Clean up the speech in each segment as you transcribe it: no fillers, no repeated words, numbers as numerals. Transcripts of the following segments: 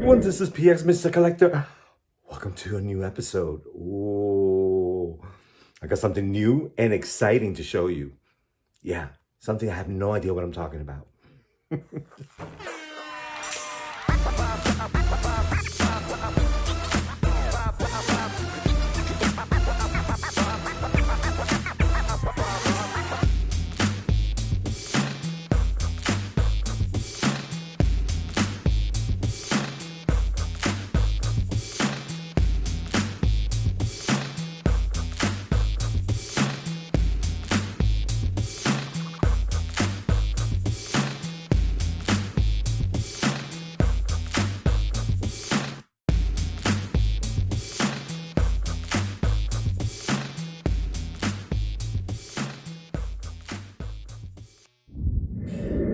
everyone, this is PX Mr. Collector. Welcome to a new episode. Ooh, I got something new and exciting to show you. Yeah, something I have no idea what I'm talking about.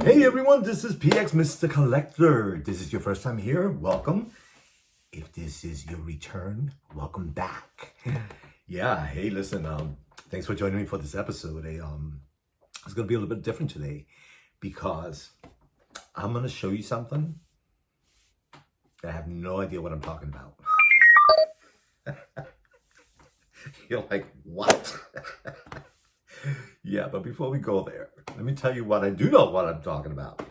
Hey everyone, this is PX Mr. Collector. This is your first time here, welcome. If this is your return, welcome back. Yeah, hey, listen, thanks for joining me for this episode. It's gonna be a little bit different today because I'm gonna show you something that I have no idea what I'm talking about. You're like, what? Yeah, but before we go there, let me tell you what I do know what I'm talking about.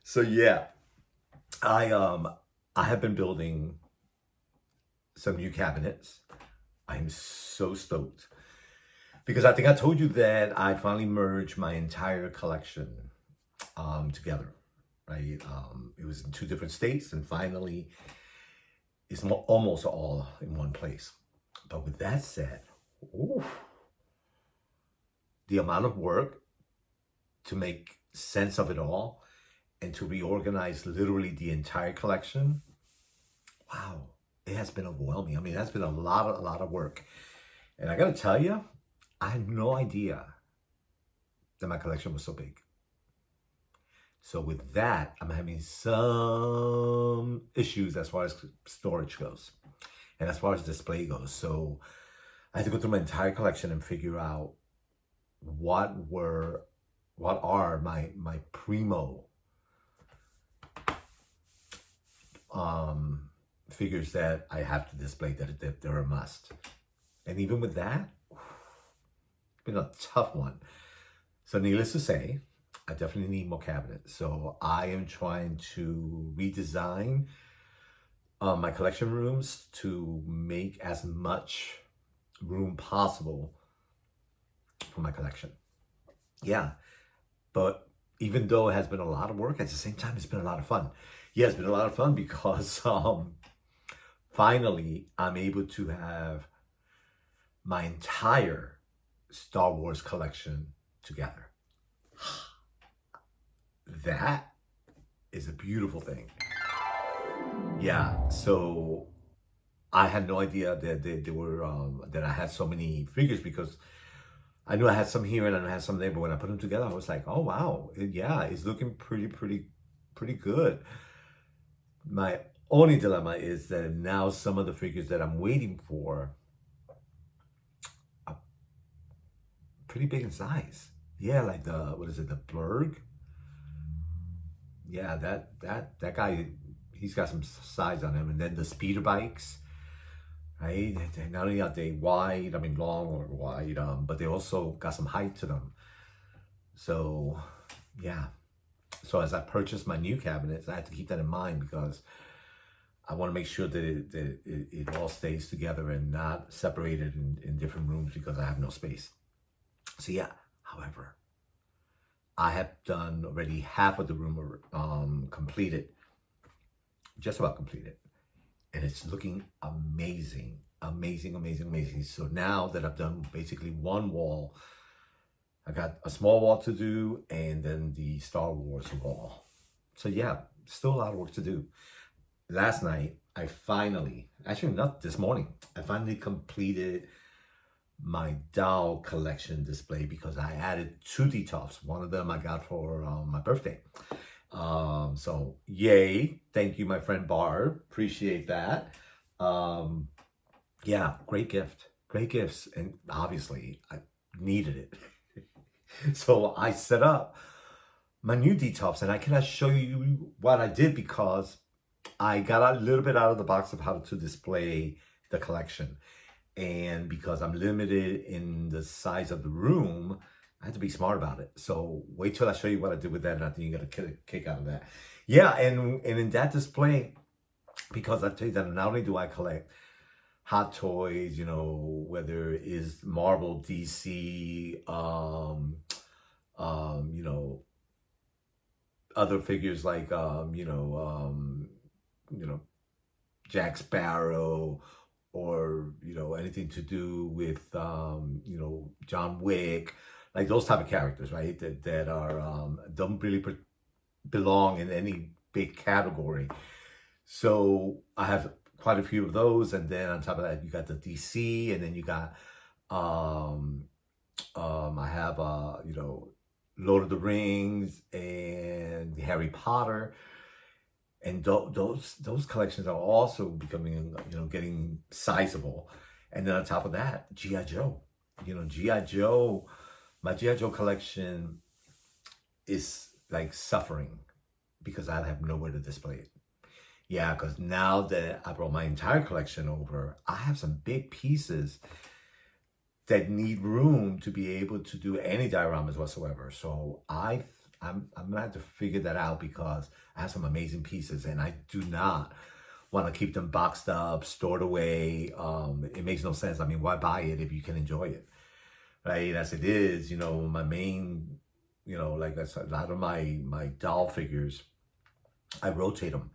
So yeah, I have been building some new cabinets. I'm so stoked because I think I told you that I finally merged my entire collection together, right? It was in two different states, and finally it's almost all in one place. But with that said, ooh, the amount of work to make sense of it all and to reorganize literally the entire collection, wow, it has been overwhelming. I mean, that's been a lot of work. And I gotta tell you, I had no idea that my collection was so big. So with that, I'm having some issues as far as storage goes and as far as display goes. So I had to go through my entire collection and figure out what are my primo figures that I have to display, that they're a must. And even with that, it's been a tough one. So needless to say, I definitely need more cabinets. So I am trying to redesign my collection rooms to make as much room possible for my collection. Yeah, but even though it has been a lot of work, at the same time, it's been a lot of fun. Yeah, it's been a lot of fun because finally I'm able to have my entire Star Wars collection together. That is a beautiful thing. Yeah, so I had no idea that they were that I had so many figures, because I knew I had some here and I had some there, but when I put them together, I was like, oh wow, yeah, it's looking pretty good. My only dilemma is that now some of the figures that I'm waiting for are pretty big in size. Yeah, like the Blurg? Yeah, that guy, he's got some size on him. And then the speeder bikes, right? Not only are they wide, I mean long or wide, but they also got some height to them. So yeah. So as I purchase my new cabinets, I have to keep that in mind because I want to make sure that it all stays together and not separated in different rooms because I have no space. So yeah, however, I have done already half of the room completed, just about completed. And it's looking amazing. So now that I've done basically one wall, I got a small wall to do and then the Star Wars wall. So yeah, still a lot of work to do. Last night, I finally, actually not this morning, I finally completed my doll collection display because I added 2 detops. One of them I got for my birthday. So yay, thank you, my friend Barb, appreciate that. Yeah, great gifts, and obviously I needed it. So I set up my new detox, and I cannot show you what I did because I got a little bit out of the box of how to display the collection. And because I'm limited in the size of the room, I had to be smart about it. So wait till I show you what I did with that, and I think you're gonna get a kick out of that. Yeah, and in that display, because I tell you that not only do I collect Hot Toys, you know, whether it is Marvel, DC, you know, other figures like you know, Jack Sparrow, or you know, anything to do with you know, John Wick, like those type of characters, right? That are don't really belong in any big category. So I have quite a few of those, and then on top of that, you got the DC, and then you got I have you know, Lord of the Rings and Harry Potter, and those collections are also becoming, you know, getting sizable. And then on top of that, GI Joe, you know, GI Joe, my GI Joe collection is like suffering because I have nowhere to display it. Yeah, because now that I brought my entire collection over, I have some big pieces that need room to be able to do any dioramas whatsoever. So I'm gonna have to figure that out because I have some amazing pieces, and I do not want to keep them boxed up, stored away. It makes no sense. I mean, why buy it if you can enjoy it, right? As it is, you know, my main, you know, like I said, a lot of my doll figures, I rotate them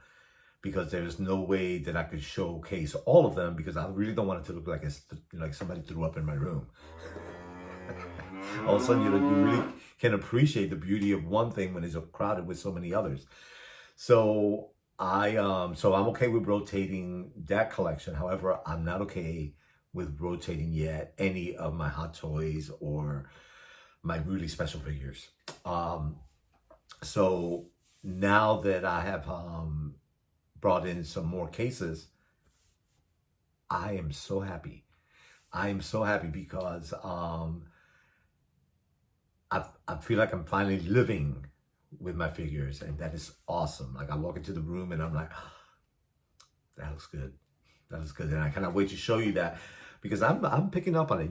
because there's no way that I could showcase all of them because I really don't want it to look like it's, like somebody threw up in my room. All of a sudden, you know, you really can appreciate the beauty of one thing when it's crowded with so many others. So so I'm okay with rotating that collection. However, I'm not okay with rotating yet any of my Hot Toys or my really special figures. So now that I have brought in some more cases, I am so happy. I am so happy because I feel like I'm finally living with my figures, and that is awesome. Like I walk into the room and I'm like, oh, that looks good. That looks good. And I cannot wait to show you that because I'm picking up on it.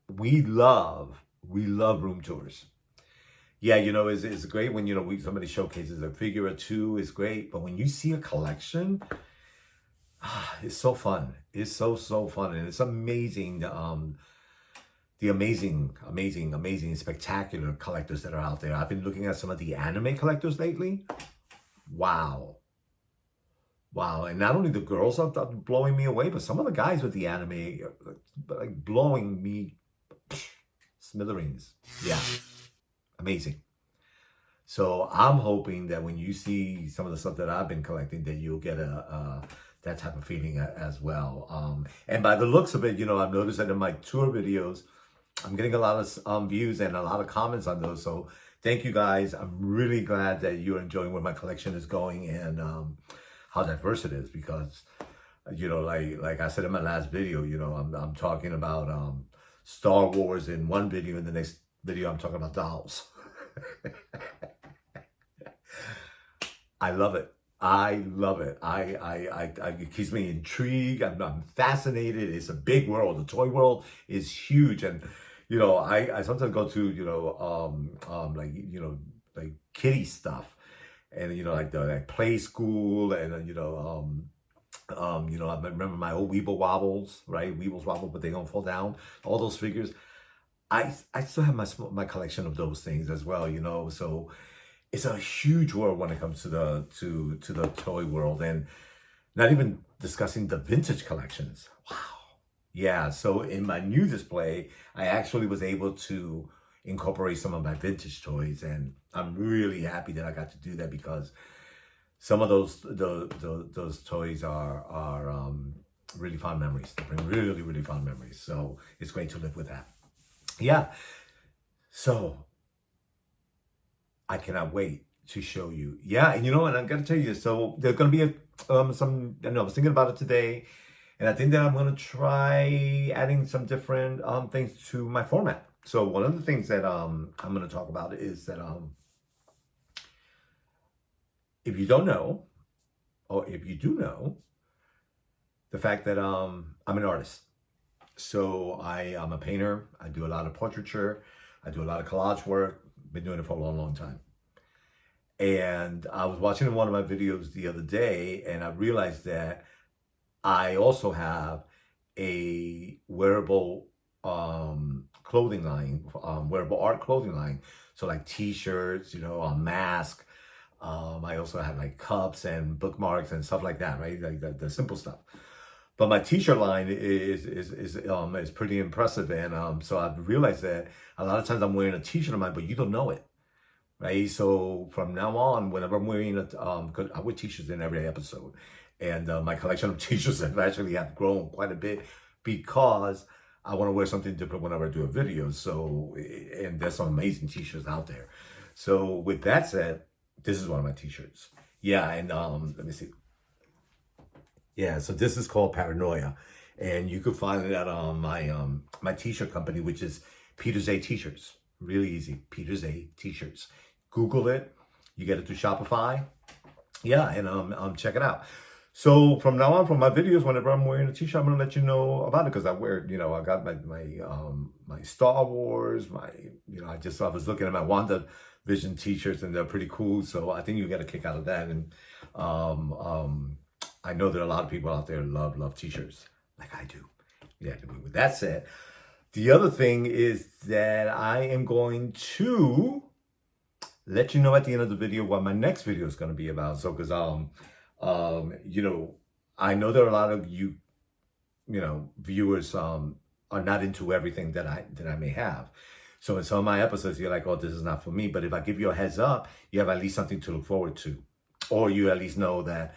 We love room tours. Yeah, you know, it's great when, you know, somebody showcases a figure or two, is great. But when you see a collection, it's so fun. It's so fun, and it's amazing. The amazing, spectacular collectors that are out there. I've been looking at some of the anime collectors lately. Wow. And not only the girls are blowing me away, but some of the guys with the anime like blowing me smithereens. Yeah, amazing. So I'm hoping that when you see some of the stuff that I've been collecting, that you'll get that type of feeling as well. And by the looks of it, you know, I've noticed that in my tour videos, I'm getting a lot of views and a lot of comments on those. So thank you guys. I'm really glad that you're enjoying where my collection is going and how diverse it is, because, you know, like I said in my last video, you know, I'm talking about Star Wars in one video. In the next video, I'm talking about dolls. I love it. I love it. It keeps me intrigued. I'm fascinated. It's a big world. The toy world is huge, and you know, I sometimes go to, you know, like, you know, like kiddie stuff, and you know, like the like play school, and you know, I remember my old Weeble Wobbles, right? Weebles Wobble, but they don't fall down. All those figures. I still have my collection of those things as well, you know. So it's a huge world when it comes to the toy world, and not even discussing the vintage collections. Wow. Yeah, so in my new display, I actually was able to incorporate some of my vintage toys, and I'm really happy that I got to do that because some of those toys are really fond memories. They bring really fond memories. So it's great to live with that. Yeah. So I cannot wait to show you. Yeah, and you know, and I'm gonna tell you, so there's gonna be some. I know I was thinking about it today, and I think that I'm gonna try adding some different things to my format. So one of the things that I'm gonna talk about is that if you don't know, or if you do know, the fact that I'm an artist. So I am a painter. I do a lot of portraiture. I do a lot of collage work. Been doing it for a long, long time. And I was watching one of my videos the other day, and I realized that I also have a wearable clothing line, wearable art clothing line. So like t-shirts, you know, a mask. I also have like cups and bookmarks and stuff like that, right? Like the simple stuff. But my t-shirt line is pretty impressive, and so I've realized that a lot of times I'm wearing a t-shirt of mine, but you don't know it, right? So from now on, whenever I'm wearing cause I wear t-shirts in every episode, and my collection of t-shirts have grown quite a bit because I want to wear something different whenever I do a video. So, and there's some amazing t-shirts out there. So with that said, this is one of my t-shirts. Yeah, and let me see. Yeah, so this is called Paranoia, and you can find it at my t-shirt company, which is Peter's A T-shirts. Really easy, Peter's A T-shirts. Google it. You get it through Shopify. Yeah, and check it out. So from now on, from my videos, whenever I'm wearing a t-shirt, I'm gonna let you know about it because I wear, you know, I got my Star Wars, I was looking at my WandaVision t-shirts and they're pretty cool. So I think you get a kick out of that. And I know there are a lot of people out there love t-shirts like I do. Yeah. With that said, the other thing is that I am going to let you know at the end of the video what my next video is going to be about. So, because you know, I know there are a lot of you know, viewers are not into everything that I may have. So in some of my episodes, you're like, oh, this is not for me. But if I give you a heads up, you have at least something to look forward to, or you at least know that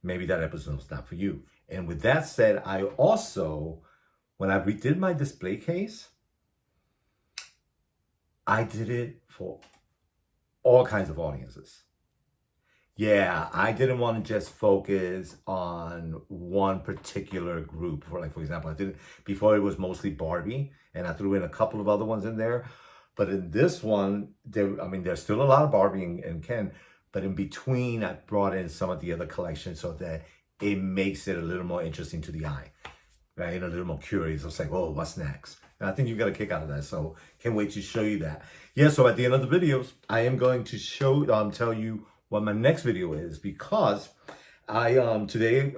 maybe that episode is not for you. And with that said, I also, when I redid my display case, I did it for all kinds of audiences. Yeah, I didn't want to just focus on one particular group. For example, I did before it was mostly Barbie, and I threw in a couple of other ones in there. But in this one, there's still a lot of Barbie and Ken, but in between, I brought in some of the other collections so that it makes it a little more interesting to the eye, right? A little more curious. It's like, oh, what's next? And I think you got a kick out of that. So can't wait to show you that. Yeah, so at the end of the videos, I am going to tell you what my next video is, because I today's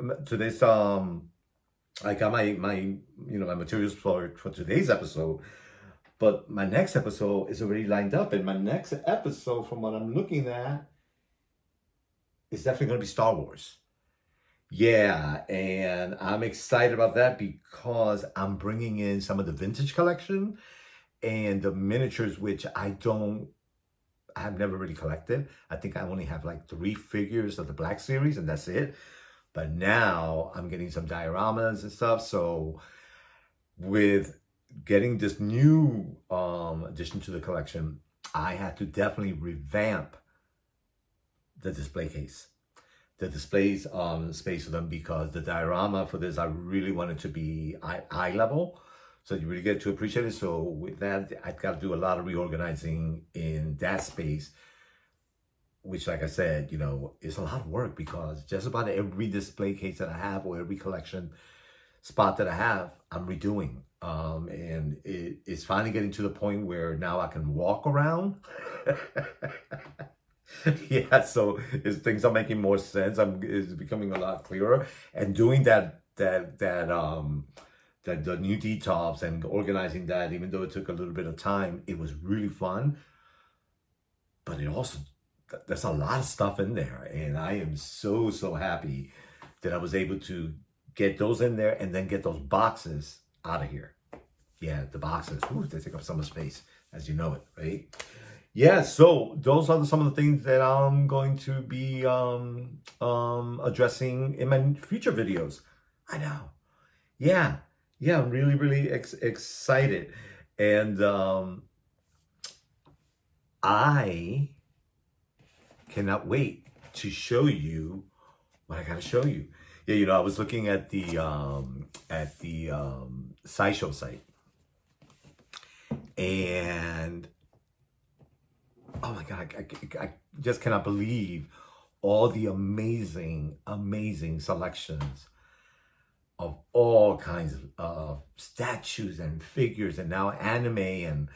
I got my my materials for today's episode, but my next episode is already lined up, and my next episode, from what I'm looking at, is definitely going to be Star Wars. Yeah, and I'm excited about that because I'm bringing in some of the vintage collection and the miniatures, which I've never really collected. I think I only have like 3 figures of the Black Series, and that's it. But now I'm getting some dioramas and stuff. So with getting this new addition to the collection, I had to definitely revamp the display case, the displays space of them, because the diorama for this, I really wanted to be eye level, so you really get to appreciate it. So with that, I've got to do a lot of reorganizing in that space, which, like I said, you know, is a lot of work, because just about every display case that I have, or every collection spot that I have, I'm redoing. And it's finally getting to the point where now I can walk around. Yeah, so things are making more sense. It's becoming a lot clearer, and doing the new detox and organizing that, even though it took a little bit of time, it was really fun. But it also, there's a lot of stuff in there, and I am so happy that I was able to get those in there and then get those boxes out of here. Yeah, the boxes, they take up so much space, as you know it, right? Yeah, so those are some of the things that I'm going to be addressing in my future videos. I know. Yeah, I'm really excited. And I cannot wait to show you what I gotta show you. Yeah, you know, I was looking at the Sideshow site, and oh my God, I just cannot believe all the amazing, amazing selections of all kinds of statues and figures, and now anime and,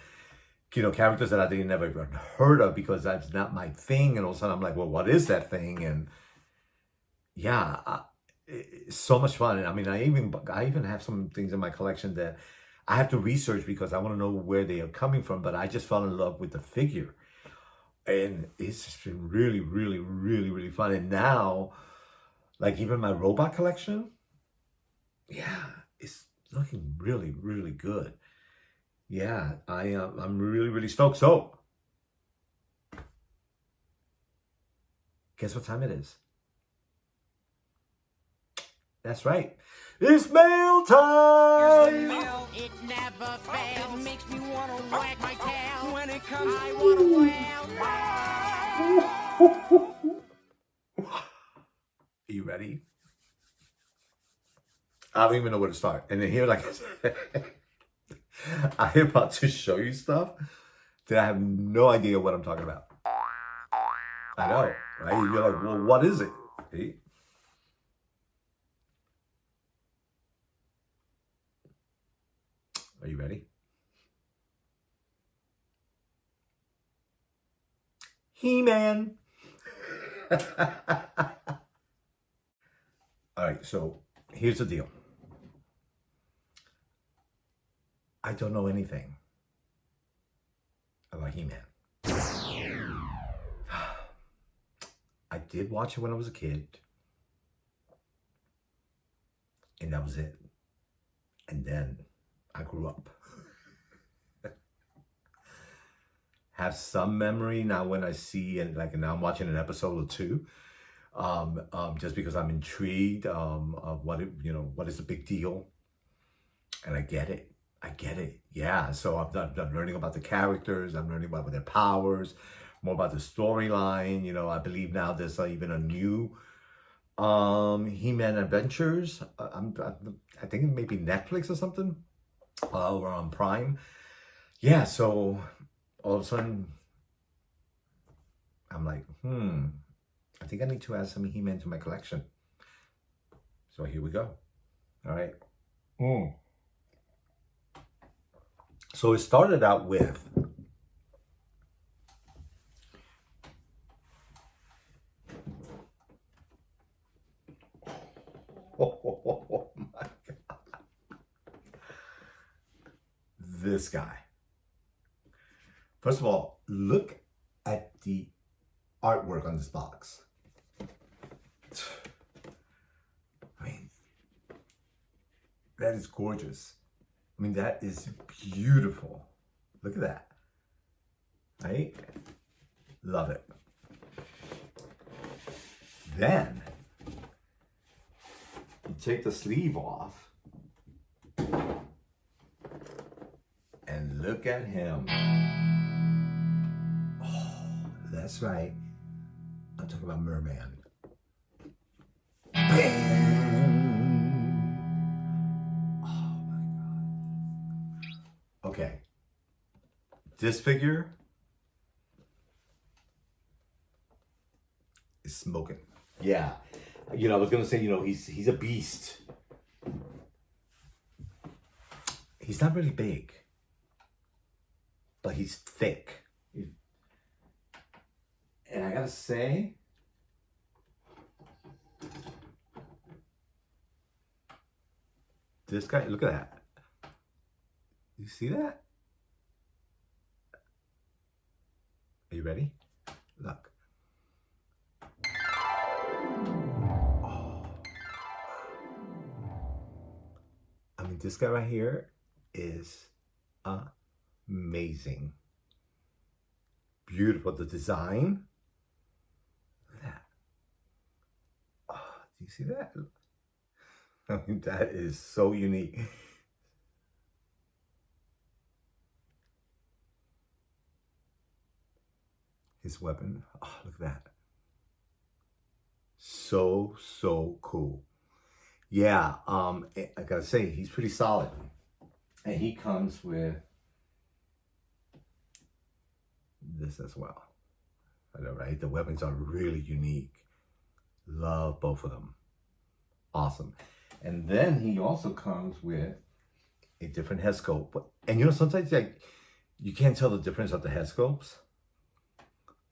you know, characters that I didn't never even heard of because that's not my thing. And all of a sudden I'm like, well, what is that thing? And yeah, it's so much fun. And I mean, I even have some things in my collection that I have to research because I want to know where they are coming from. But I just fell in love with the figure, and it's just been really, really, really, really fun. And now, like even my robot collection, yeah, it's looking really, really good. Yeah, I'm really, really stoked. So, guess what time it is? That's right. It's mail time! Mail, it never fails. It makes me want to wag my tail. When it comes, I want to wail. Are you ready? I don't even know where to start. And then here, like I said, I'm about to show you stuff that I have no idea what I'm talking about. I know, right? You're like, well, what is it? See? Are you ready? He-Man. All right, so here's the deal. I don't know anything about He-Man. I did watch it when I was a kid, and that was it. And then I grew up. Have some memory now when I see, and like now I'm watching an episode or two, just because I'm intrigued of what it, you know, what is the big deal, and I get it. Yeah, so I'm learning about the characters. I'm learning about their powers, more about the storyline. You know, I believe now there's even a new He-Man Adventures. I think it may be Netflix or something, or on Prime. Yeah, so all of a sudden I'm like, I think I need to add some He-Man to my collection. So here we go. All right. So it started out with oh my God. This guy. First of all, look at the artwork on this box. I mean, that is gorgeous. I mean, that is beautiful. Look at that. Right? Love it. Then, you take the sleeve off and look at him. Oh, that's right. I'm talking about Merman. Bam! Oh my God. Okay. This figure is smoking. Yeah. You know, I was gonna say, you know, he's a beast. He's not really big, but he's thick. And I gotta say, this guy, look at that. You see that? Are you ready? Look. Oh. I mean, this guy right here is amazing. Beautiful. The design. Look at that. Oh, do you see that? I mean, that is so unique. His weapon. Oh, look at that. So cool. Yeah, I gotta say, he's pretty solid. And he comes with this as well. I know, right? The weapons are really unique. Love both of them. Awesome. And then he also comes with a different head sculpt. And you know, sometimes like you can't tell the difference of the head sculpts.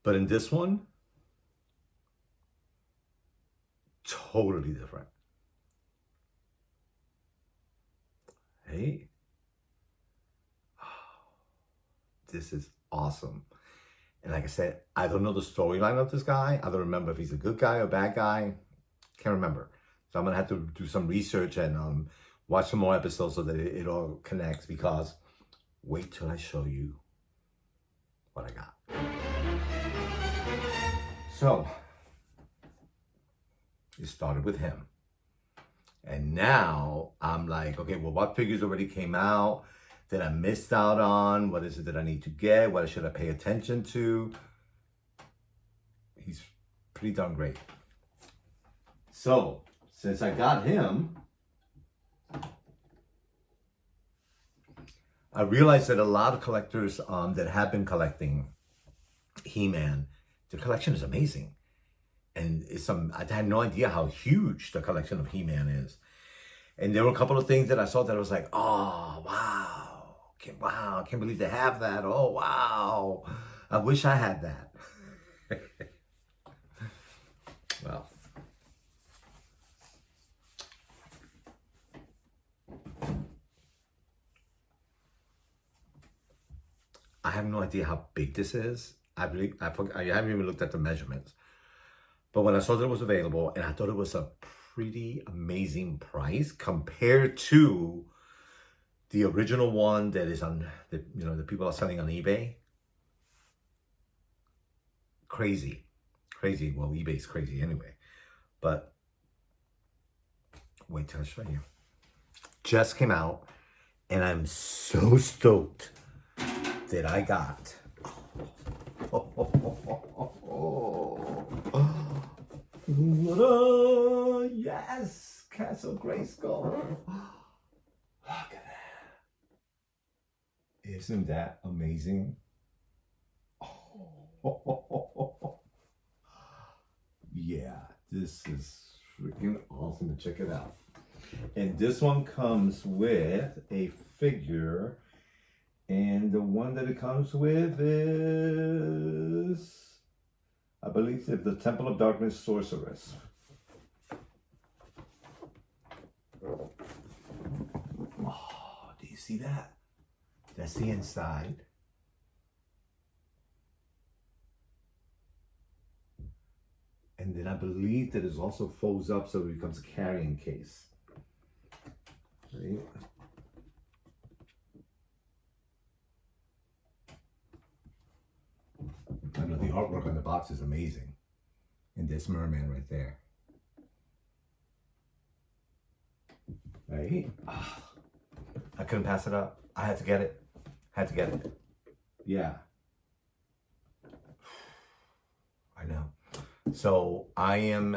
But in this one, totally different. Hey. This is awesome. And like I said, I don't know the storyline of this guy. I don't remember if he's a good guy or bad guy. Can't remember. So I'm going to have to do some research and watch some more episodes so that it all connects, because wait till I show you what I got. So it started with him. And now I'm like, okay, well, what figures already came out that I missed out on? What is it that I need to get? What should I pay attention to? He's pretty darn great. So since I got him, I realized that a lot of collectors that have been collecting He-Man, the collection is amazing. And I had no idea how huge the collection of He-Man is. And there were a couple of things that I saw that I was like, oh, wow. Wow, I can't believe they have that. Oh, wow. I wish I had that. Well. I have no idea how big this is. I haven't even looked at the measurements. But when I saw that it was available, and I thought it was a pretty amazing price compared to the original one that is on, the people are selling on eBay. Crazy. Well, eBay's crazy anyway. But wait till I show you. Just came out, and I'm so stoked that I got. Yes, Castle Grayskull. Look at that. Isn't that amazing? Yeah, this is freaking awesome. Check it out. And this one comes with a figure. And the one that it comes with is, I believe, the Temple of Darkness Sorceress. Oh, do you see that? That's the inside. And then I believe that it also folds up so it becomes a carrying case. Right? I know the artwork on the box is amazing. And this merman right there. Right? I couldn't pass it up. I had to get it. Yeah. I know. So I am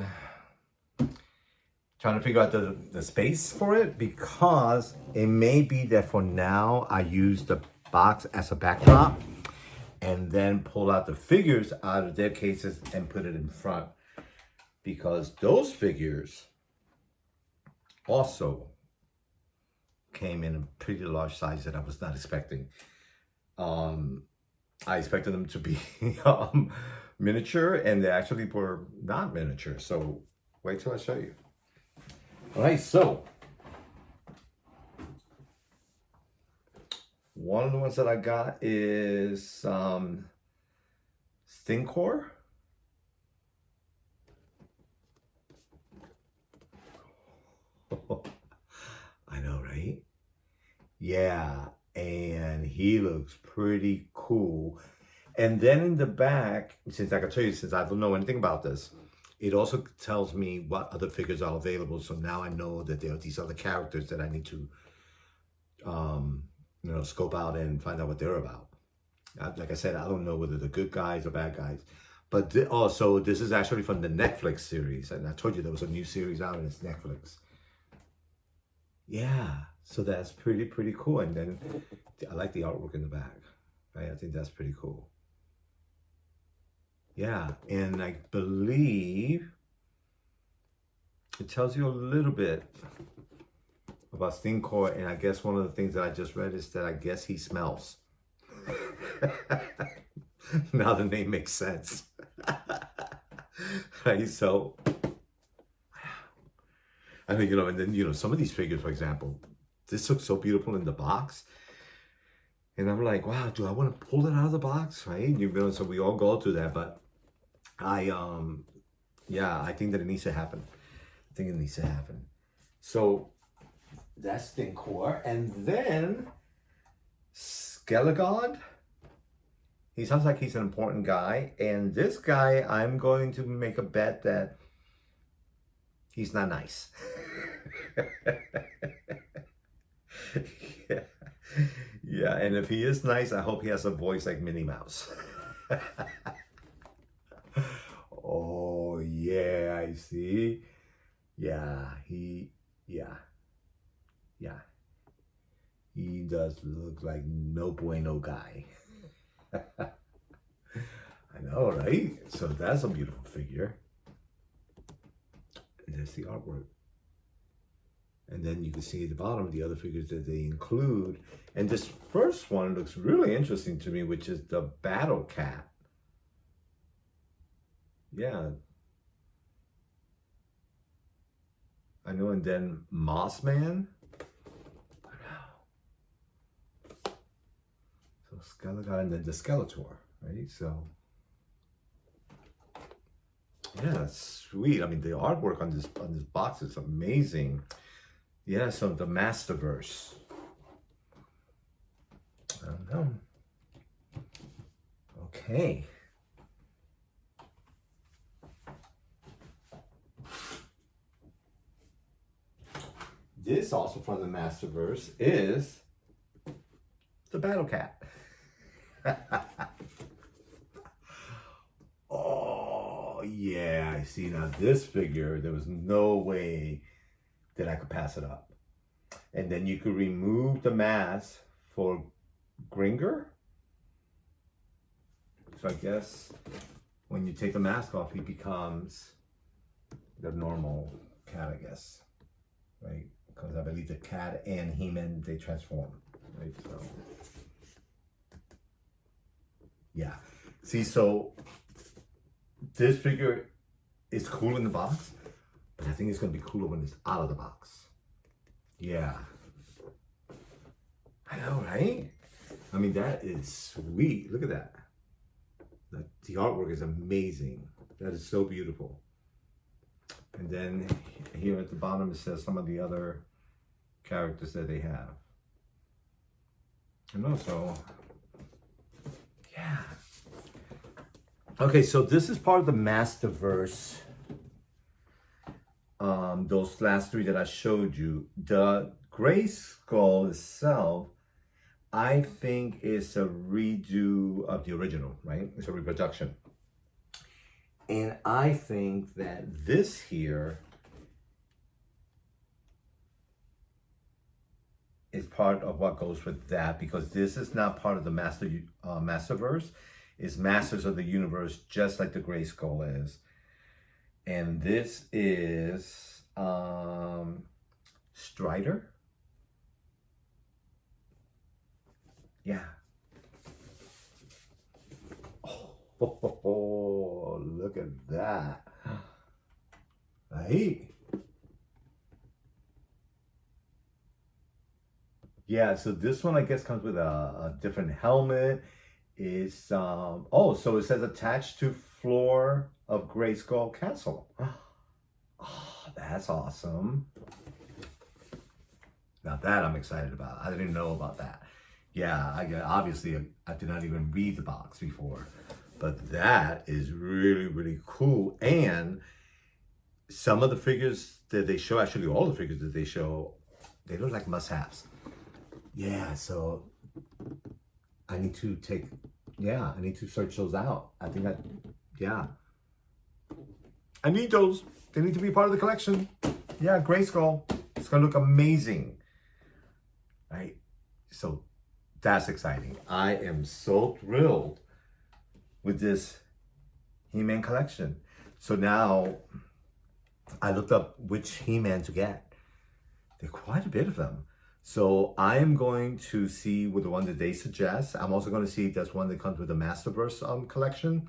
trying to figure out the space for it, because it may be that for now I use the box as a backdrop and then pull out the figures out of their cases and put it in front, because those figures also came in a pretty large size that I was not expecting. I expected them to be miniature, and they actually were not miniature. So wait till I show you. All right, so one of the ones that I got is Stinkor. I know, right? Yeah, and he looks pretty cool. And then in the back, since I can tell you, since I don't know anything about this, it also tells me what other figures are available. So now I know that there are these other characters that I need to, scope out and find out what they're about. Like I said, I don't know whether they're good guys or bad guys. But also, this is actually from the Netflix series. And I told you there was a new series out, and it's Netflix. Yeah, so that's pretty cool. And then I like the artwork in the back. Right? I think that's pretty cool. Yeah, and I believe it tells you a little bit about Stinkor, and I guess one of the things that I just read is that I guess he smells. Now the name makes sense. Right, so I mean, and then some of these figures, for example, this looks so beautiful in the box, and I'm like, wow, do I want to pull it out of the box, right? So we all go through that, but yeah, I think that it needs to happen. I think it needs to happen. So that's Stinkor, and then Skelegod. He sounds like he's an important guy, and this guy, I'm going to make a bet that he's not nice. Yeah. Yeah, and if he is nice, I hope he has a voice like Minnie Mouse. Oh, yeah, I see. Yeah, he does look like no bueno guy. I know, right? So that's a beautiful figure. And there's the artwork. And then you can see at the bottom the other figures that they include. And this first one looks really interesting to me, which is the Battle Cat. Yeah. I know, and then Mossman. So Skeleton, and then the Skeletor, right? So yeah, sweet. I mean, the artwork on this box is amazing. Yeah, so the Masterverse. I don't know. Okay. This also from the Masterverse is the Battle Cat. Oh, yeah, I see. Now this figure, there was no way that I could pass it up. And then you could remove the mask for Gringer. So I guess when you take the mask off, he becomes the normal cat, I guess. Right? Because I believe the cat and He-Man, they transform. Right? So yeah. See, so this figure is cool in the box, but I think it's going to be cooler when it's out of the box. Yeah. I know, right? I mean, that is sweet. Look at that. The artwork is amazing. That is so beautiful. And then here at the bottom, it says some of the other characters that they have. And also, yeah. Okay, so this is part of the Masterverse. Those last three that I showed you. The Gray Skull itself, I think is a redo of the original, right? It's a reproduction. And I think that this here is part of what goes with that, because this is not part of the Masterverse. It's Masters of the Universe, just like the Gray Skull is. And this is Strider. Yeah. Oh, look at that. Right? Yeah, so this one I guess comes with a different helmet. It's oh, so it says attached to floor of Gray Skull Castle. Oh, that's awesome. Now that I'm excited about. I didn't know about that. Yeah, obviously I did not even read the box before, but that is really, really cool. And some of the figures that they show, actually all the figures that they show, they look like must-haves. Yeah, so I need to search those out. I think I need those. They need to be part of the collection. Yeah, Gray Skull. It's gonna look amazing. Right? So that's exciting. I am so thrilled with this He-Man collection. So now I looked up which He-Man to get. There are quite a bit of them. So I am going to see with the one that they suggest. I'm also going to see if there's one that comes with the Masterverse collection.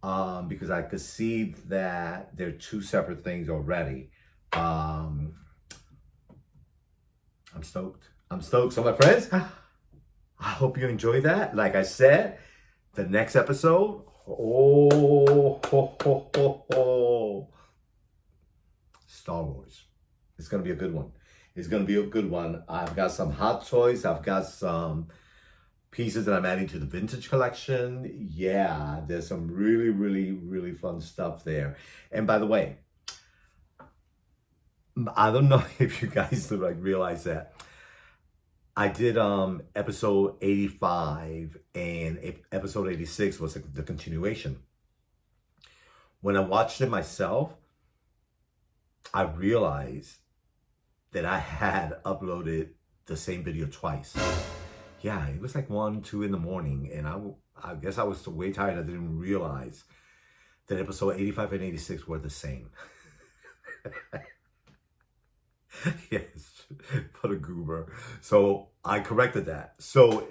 Because I could see that they're two separate things already. I'm stoked. I'm stoked. So my friends, I hope you enjoy that. Like I said, the next episode, Star Wars. It's going to be a good one. It's going to be a good one. I've got some Hot Toys. I've got some pieces that I'm adding to the vintage collection. Yeah, there's some really, really, really fun stuff there. And by the way, I don't know if you guys like realize that I did episode 85 and episode 86 was the continuation. When I watched it myself, I realized that I had uploaded the same video twice. Yeah, it was like 1, 2 in the morning, and I guess I was so way tired I didn't realize that episode 85 and 86 were the same. Yes, what a goober. So I corrected that. So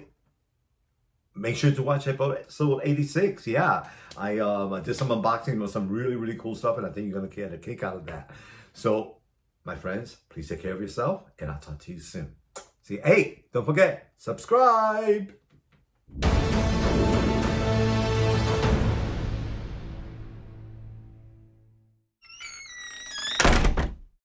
make sure to watch episode 86. Yeah, I did some unboxing of some really, really cool stuff, and I think you're going to get a kick out of that. So, my friends, please take care of yourself, and I'll talk to you soon. See, hey, don't forget, subscribe.